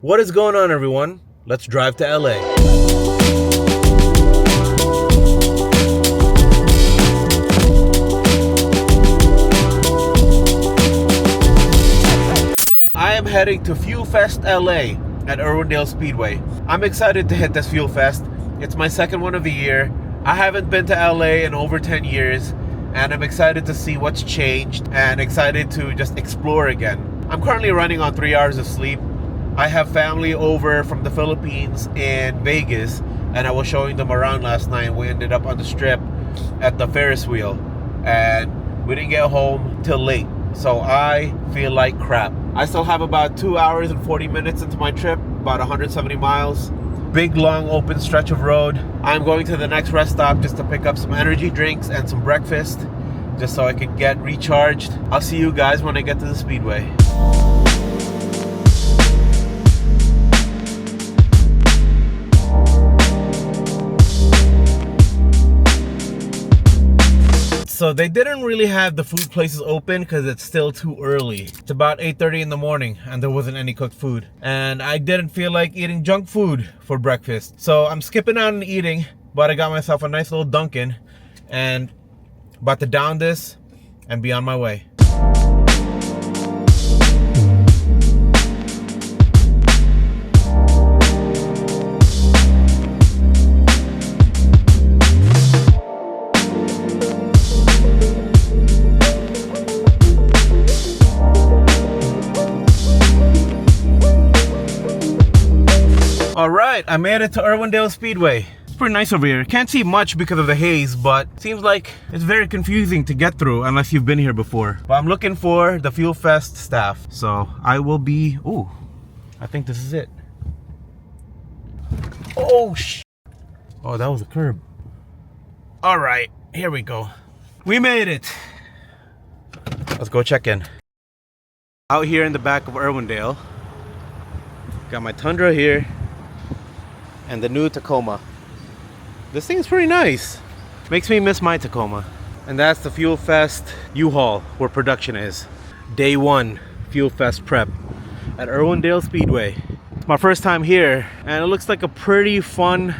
What is going on, everyone? Let's drive to LA. I am heading to Fuel Fest LA at Irwindale Speedway. I'm excited to hit this Fuel Fest. It's my second one of the year. I haven't been to LA in over 10 years, and I'm excited to see what's changed and excited to just explore again. I'm currently running on 3 hours of sleep. I have family over from the Philippines in Vegas, and I was showing them around last night. We ended up on the strip at the Ferris wheel, and we didn't get home till late, so I feel like crap. I still have about 2 hours and 40 minutes into my trip, about 170 miles. Big, long, open stretch of road. I'm going to the next rest stop just to pick up some energy drinks and some breakfast, just so I can get recharged. I'll see you guys when I get to the Speedway. So they didn't really have the food places open because it's still too early. It's about 8:30 in the morning and there wasn't any cooked food. And I didn't feel like eating junk food for breakfast. So I'm skipping out and eating, but I got myself a nice little Dunkin' and about to down this and be on my way. Alright, I made it to Irwindale Speedway. It's pretty nice over here. Can't see much because of the haze, but seems like it's very confusing to get through unless you've been here before. But I'm looking for the Fuel Fest staff. So I will be... Ooh, I think this is it. Oh, oh, that was a curb. Alright, here we go. We made it. Let's go check in. Out here in the back of Irwindale. Got my Tundra here. And the new Tacoma. This thing is pretty nice. Makes me miss my Tacoma. And that's the Fuel Fest U-Haul where production is. Day one Fuel Fest prep at Irwindale Speedway. It's my first time here and it looks like a pretty fun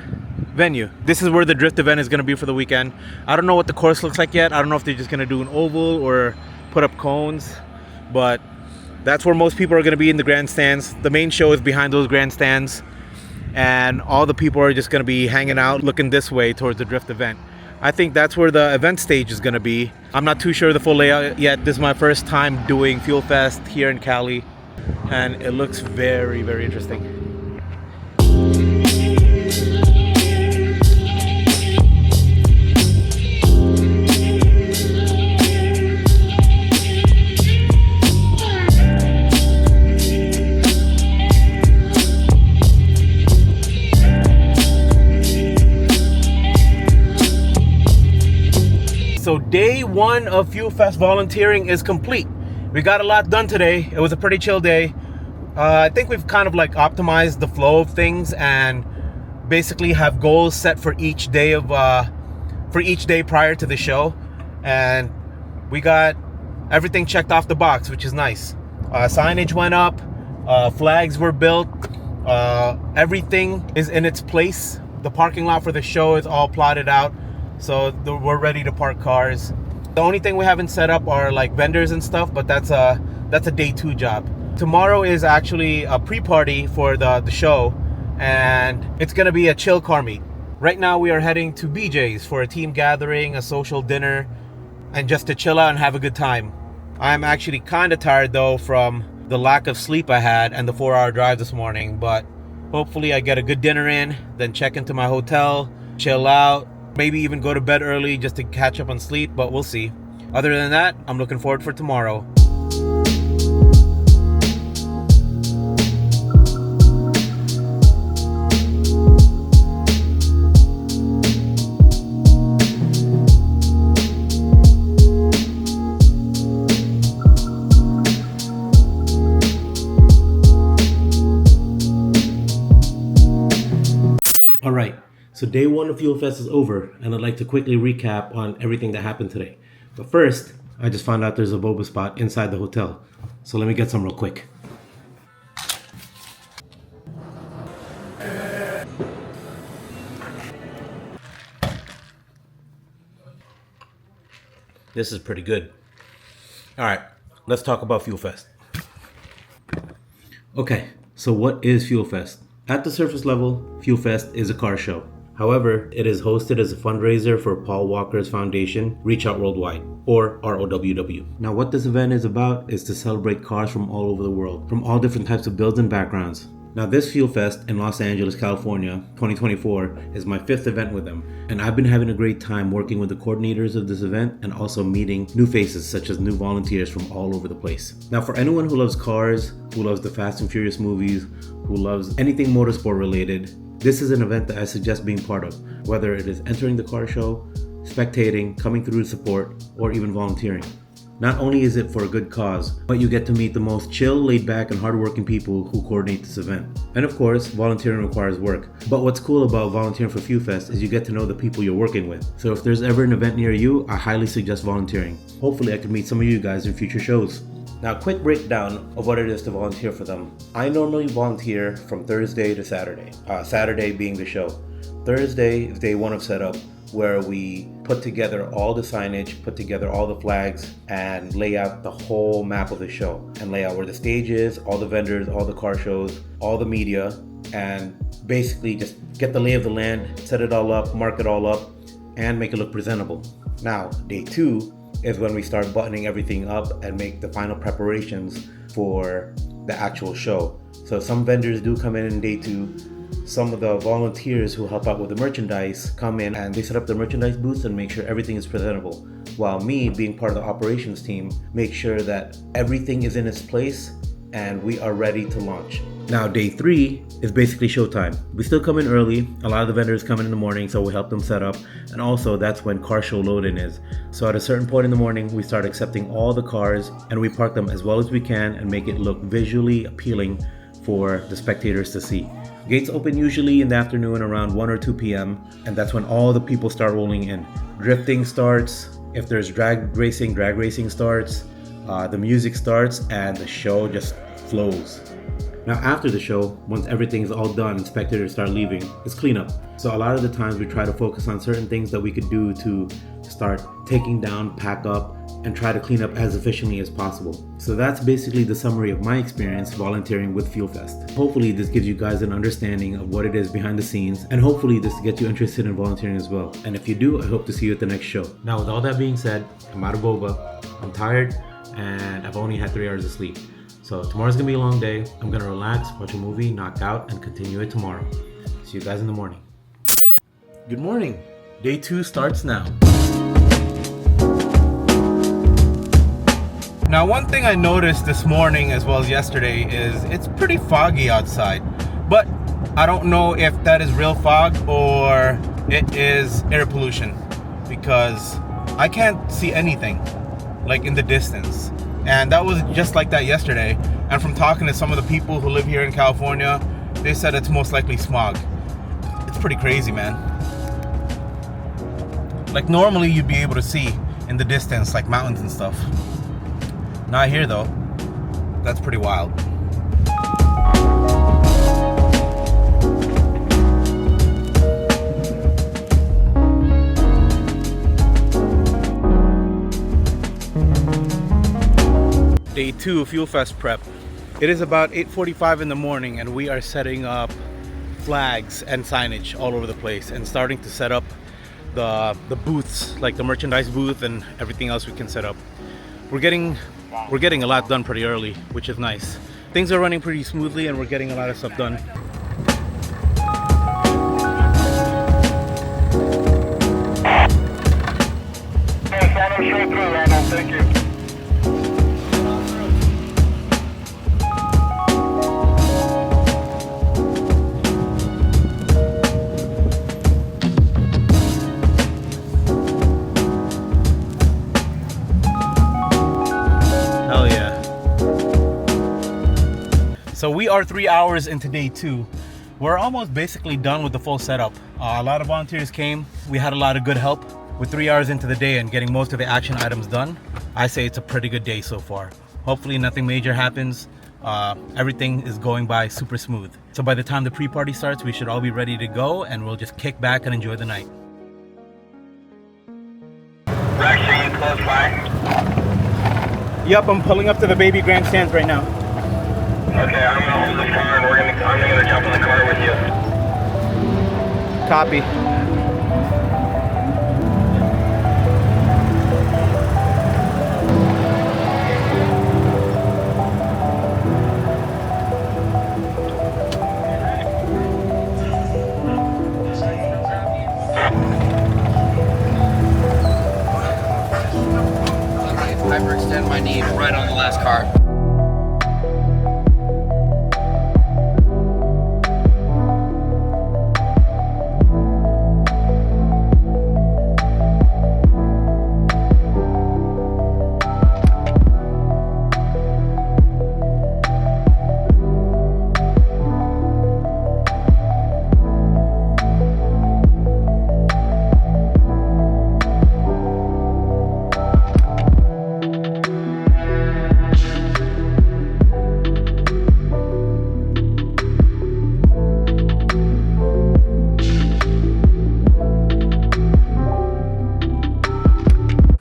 venue. This is where the drift event is going to be for the weekend. I don't know what the course looks like yet. I don't know if they're just going to do an oval or put up cones, but that's where most people are going to be in the grandstands. The main show is behind those grandstands. And all the people are just going to be hanging out looking this way towards the drift event. I think that's where the event stage is going to be. I'm not too sure the full layout yet. This is my first time doing Fuel Fest here in Cali, and it looks very, very interesting. So day one of Fuel Fest volunteering is complete. We got a lot done today. It was a pretty chill day. I think we've kind of like optimized the flow of things and basically have goals set for each day prior to the show. And we got everything checked off the box, which is nice. Signage went up, flags were built, everything is in its place. The parking lot for the show is all plotted out. So we're ready to park cars. The only thing we haven't set up are like vendors and stuff, but that's a day two job. Tomorrow is actually a pre-party for the show, and it's gonna be a chill car meet. Right now we are heading to BJ's for a team gathering, a social dinner, and just to chill out and have a good time. I'm actually kind of tired though from the lack of sleep I had and the 4-hour drive this morning, but hopefully I get a good dinner in, then check into my hotel, chill out, maybe even go to bed early just to catch up on sleep, but we'll see. Other than that, I'm looking forward for tomorrow. All right. So day one of Fuel Fest is over, and I'd like to quickly recap on everything that happened today. But first, I just found out there's a boba spot inside the hotel. So let me get some real quick. This is pretty good. All right, let's talk about Fuel Fest. Okay, so what is Fuel Fest? At the surface level, Fuel Fest is a car show. However, it is hosted as a fundraiser for Paul Walker's foundation, Reach Out Worldwide, or ROWW. Now, what this event is about is to celebrate cars from all over the world, from all different types of builds and backgrounds. Now, this Fuel Fest in Los Angeles, California, 2024 is my 5th event with them, and I've been having a great time working with the coordinators of this event and also meeting new faces such as new volunteers from all over the place. Now, for anyone who loves cars, who loves the Fast and Furious movies, who loves anything motorsport related, this is an event that I suggest being part of, whether it is entering the car show, spectating, coming through to support, or even volunteering. Not only is it for a good cause, but you get to meet the most chill, laid back, and hardworking people who coordinate this event. And of course, volunteering requires work. But what's cool about volunteering for Fuel Fest is you get to know the people you're working with. So if there's ever an event near you, I highly suggest volunteering. Hopefully I can meet some of you guys in future shows. Now, a quick breakdown of what it is to volunteer for them. I normally volunteer from Thursday to Saturday, Saturday being the show. Thursday is day one of setup, where we put together all the signage, put together all the flags, and lay out the whole map of the show, and lay out where the stage is, all the vendors, all the car shows, all the media, and basically just get the lay of the land, set it all up, mark it all up, and make it look presentable. Now, day two is when we start buttoning everything up and make the final preparations for the actual show. So some vendors do come in day two. Some of the volunteers who help out with the merchandise come in and they set up the merchandise booths and make sure everything is presentable. While me, being part of the operations team, make sure that everything is in its place and we are ready to launch. Now, day three is basically showtime. We still come in early. A lot of the vendors come in the morning, so we help them set up. And also, that's when car show load-in is. So at a certain point in the morning, we start accepting all the cars and we park them as well as we can and make it look visually appealing for the spectators to see. Gates open usually in the afternoon around 1 or 2 p.m. and that's when all the people start rolling in. Drifting starts. If there's drag racing starts. The music starts and the show just flows. Now, after the show, once everything's all done and spectators start leaving, it's cleanup. So a lot of the times we try to focus on certain things that we could do to start taking down, pack up, and try to clean up as efficiently as possible. So that's basically the summary of my experience volunteering with Fuel Fest. Hopefully this gives you guys an understanding of what it is behind the scenes, and hopefully this gets you interested in volunteering as well. And if you do, I hope to see you at the next show. Now, with all that being said, I'm out of boba, I'm tired, and I've only had 3 hours of sleep. So tomorrow's gonna be a long day. I'm gonna relax, watch a movie, knock out, and continue it tomorrow. See you guys in the morning. Good morning. Day 2 starts now. Now, one thing I noticed this morning as well as yesterday is it's pretty foggy outside. But I don't know if that is real fog or it is air pollution, because I can't see anything like in the distance. And that was just like that yesterday. And from talking to some of the people who live here in California, they said it's most likely smog. It's pretty crazy, man. Like normally you'd be able to see in the distance, like mountains and stuff. Not here though. That's pretty wild. Day 2 Fuel Fest prep. It is about 8:45 in the morning and we are setting up flags and signage all over the place and starting to set up the booths, like the merchandise booth and everything else we can set up. We're getting a lot done pretty early, which is nice. Things are running pretty smoothly and we're getting a lot of stuff done. Thank you. So we are 3 hours into day 2. We're almost basically done with the full setup. A lot of volunteers came. We had a lot of good help. With 3 hours into the day and getting most of the action items done, I say it's a pretty good day so far. Hopefully nothing major happens. Everything is going by super smooth. So by the time the pre-party starts, we should all be ready to go and we'll just kick back and enjoy the night. Vaccine. close by? Yep, I'm pulling up to the baby grandstands right now. Okay, I'm gonna hold this car and I'm gonna jump in the car with you. Copy. Hyperextend my knee right on the last car.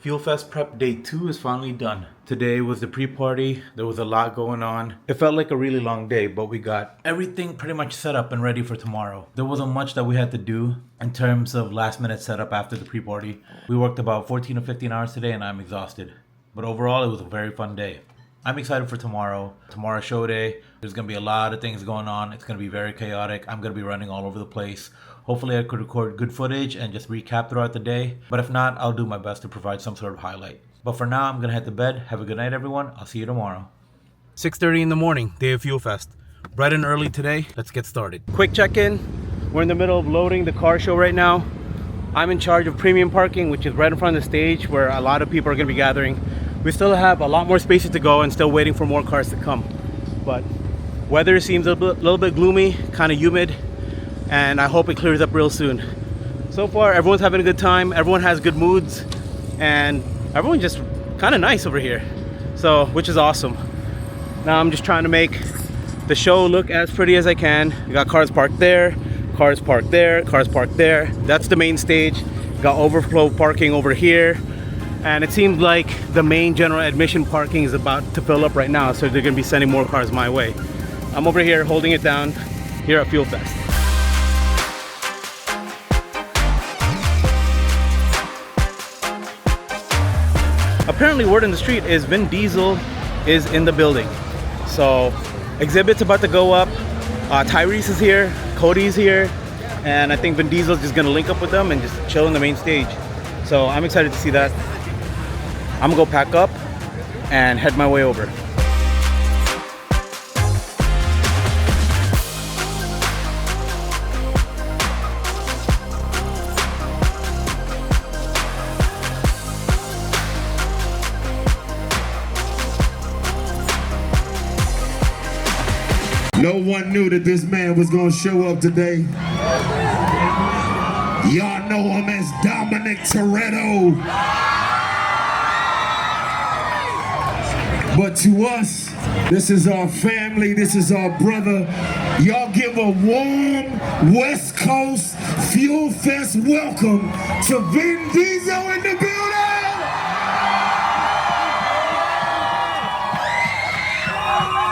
Fuel Fest prep day 2 is finally done. Today was the pre-party. There was a lot going on. It felt like a really long day, but we got everything pretty much set up and ready for tomorrow. There wasn't much that we had to do in terms of last minute setup after the pre-party. We worked about 14 to 15 hours today and I'm exhausted. But overall, it was a very fun day. I'm excited for tomorrow. Tomorrow's show day. There's going to be a lot of things going on. It's going to be very chaotic. I'm going to be running all over the place. Hopefully I could record good footage and just recap throughout the day. But if not, I'll do my best to provide some sort of highlight. But for now, I'm going to head to bed. Have a good night, everyone. I'll see you tomorrow. 6:30 in the morning, day of Fuel Fest. Bright and early today. Let's get started. Quick check-in. We're in the middle of loading the car show right now. I'm in charge of premium parking, which is right in front of the stage where a lot of people are going to be gathering. We still have a lot more spaces to go and still waiting for more cars to come. But weather seems a little bit gloomy, kind of humid, and I hope it clears up real soon. So far, everyone's having a good time. Everyone has good moods, and everyone's just kind of nice over here. So, which is awesome. Now I'm just trying to make the show look as pretty as I can. We got cars parked there, cars parked there, cars parked there. That's the main stage. Got overflow parking over here. And it seems like the main general admission parking is about to fill up right now, so they're gonna be sending more cars my way. I'm over here holding it down here at Fuel Fest. Apparently word in the street is Vin Diesel is in the building. So exhibit's about to go up. Tyrese is here, Cody's here, and I think Vin Diesel's just gonna link up with them and just chill on the main stage. So I'm excited to see that. I'm gonna go pack up and head my way over. No one knew that this man was gonna show up today. Y'all know him as Dominic Toretto. But to us, this is our family, this is our brother. Y'all give a warm West Coast Fuel Fest welcome to Vin Diesel in the building!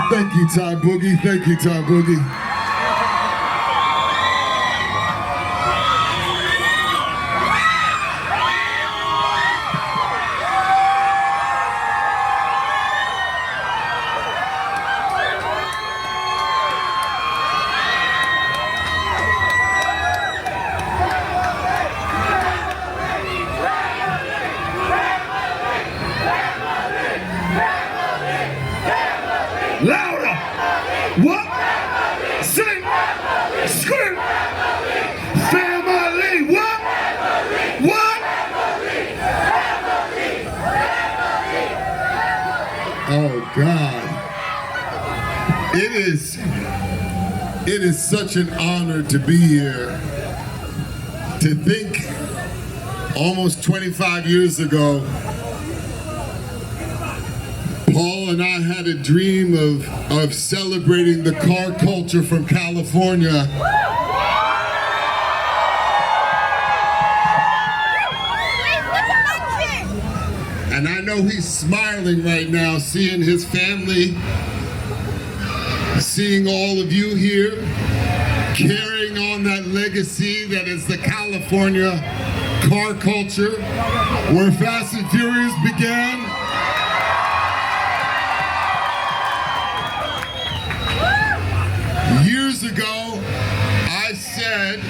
Thank you, Ty Boogie. Thank you, Ty Boogie. Louder! What? Sing! Scream! Family! What? What? Oh God! It is such an honor to be here. To think, almost 25 years ago, Paul and I had a dream of celebrating the car culture from California. know he's smiling right now, seeing his family, seeing all of you here, carrying on that legacy that is the California car culture, where Fast and Furious began. Years ago, I said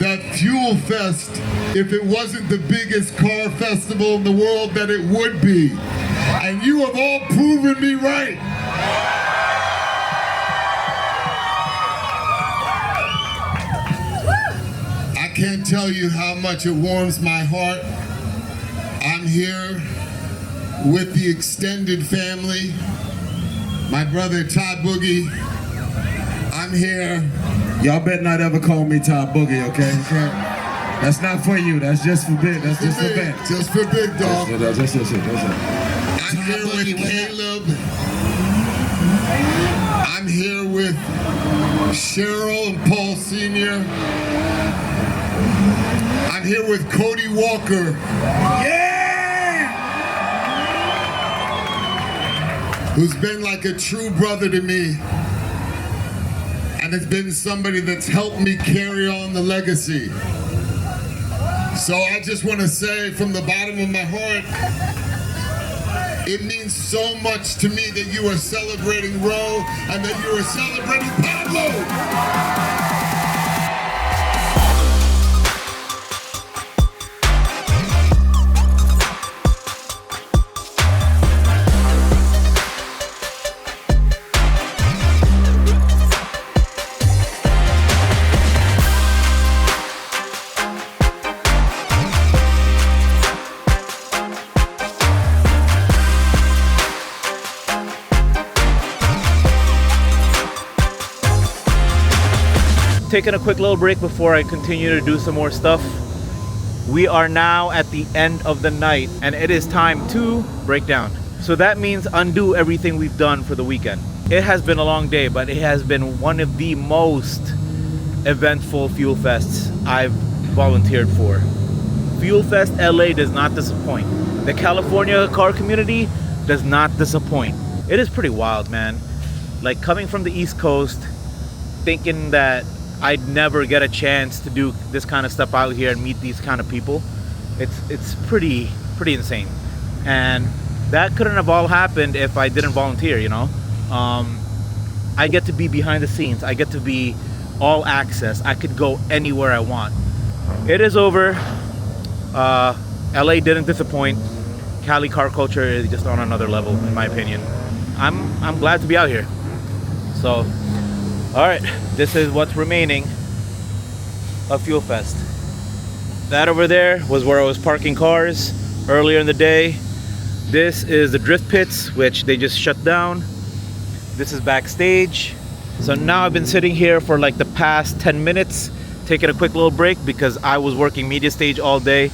that Fuel Fest, if it wasn't the biggest car festival in the world, that it would be. And you have all proven me right. I can't tell you how much it warms my heart. I'm here with the extended family. My brother Todd Boogie. I'm here. Y'all better not ever call me Todd Boogie, okay? That's not for you. That's just for big. That's just for big. Just for big dog. That's it. I'm here with Caleb. I'm here with Cheryl and Paul Sr. I'm here with Cody Walker. Yeah! Who's been like a true brother to me. And it's been somebody that's helped me carry on the legacy. So I just want to say from the bottom of my heart, it means so much to me that you are celebrating Ro and that you are celebrating Pablo. Taking a quick little break before I continue to do some more stuff. We are now at the end of the night and it is time to break down. So that means undo everything we've done for the weekend. It has been a long day, but it has been one of the most eventful Fuel Fests I've volunteered for. Fuel Fest LA does not disappoint. The California car community does not disappoint. It is pretty wild, man. Like coming from the East Coast, thinking that I'd never get a chance to do this kind of stuff out here and meet these kind of people. It's pretty insane. And that couldn't have all happened if I didn't volunteer, you know? I get to be behind the scenes. I get to be all access. I could go anywhere I want. It is over. LA didn't disappoint. Cali car culture is just on another level, in my opinion. I'm glad to be out here. So, all right, this is what's remaining of Fuel Fest. That over there was where I was parking cars earlier in the day. This is the drift pits, which they just shut down. This is backstage. So now I've been sitting here for like the past 10 minutes, taking a quick little break because I was working media stage all day.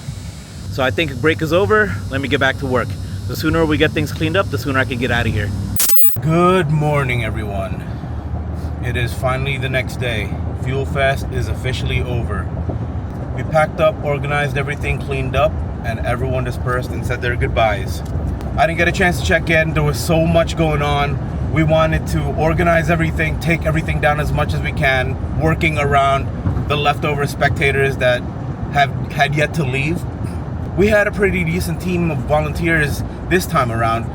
So I think break is over. Let me get back to work. The sooner we get things cleaned up, the sooner I can get out of here. Good morning, everyone. It is finally the next day. Fuel Fest is officially over. We packed up, organized everything, cleaned up, and everyone dispersed and said their goodbyes. I didn't get a chance to check in. There was so much going on. We wanted to organize everything, take everything down as much as we can, working around the leftover spectators that had yet to leave. We had a pretty decent team of volunteers this time around,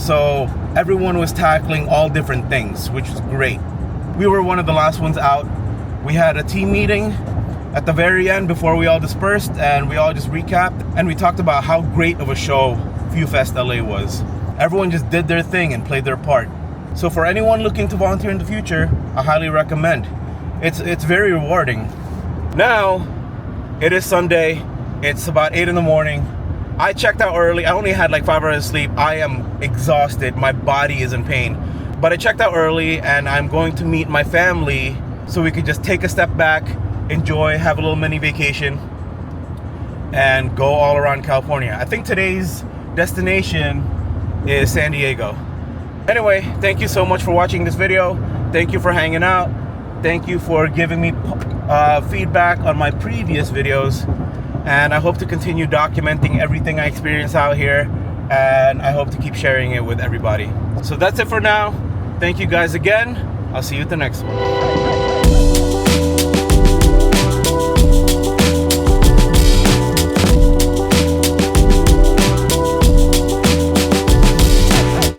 so everyone was tackling all different things, which was great. We were one of the last ones out. We had a team meeting at the very end before we all dispersed, and we all just recapped, and we talked about how great of a show Fuel Fest LA was. Everyone just did their thing and played their part. So for anyone looking to volunteer in the future, I highly recommend. It's very rewarding. Now, it is Sunday. It's about 8 in the morning. I checked out early. I only had like 5 hours of sleep. I am exhausted. My body is in pain. But I checked out early and I'm going to meet my family so we could just take a step back, enjoy, have a little mini vacation, and go all around California. I think today's destination is San Diego. Anyway, thank you so much for watching this video. Thank you for hanging out. Thank you for giving me feedback on my previous videos. And I hope to continue documenting everything I experience out here. and I hope to keep sharing it with everybody. So that's it for now. Thank you guys again. I'll see you at the next one.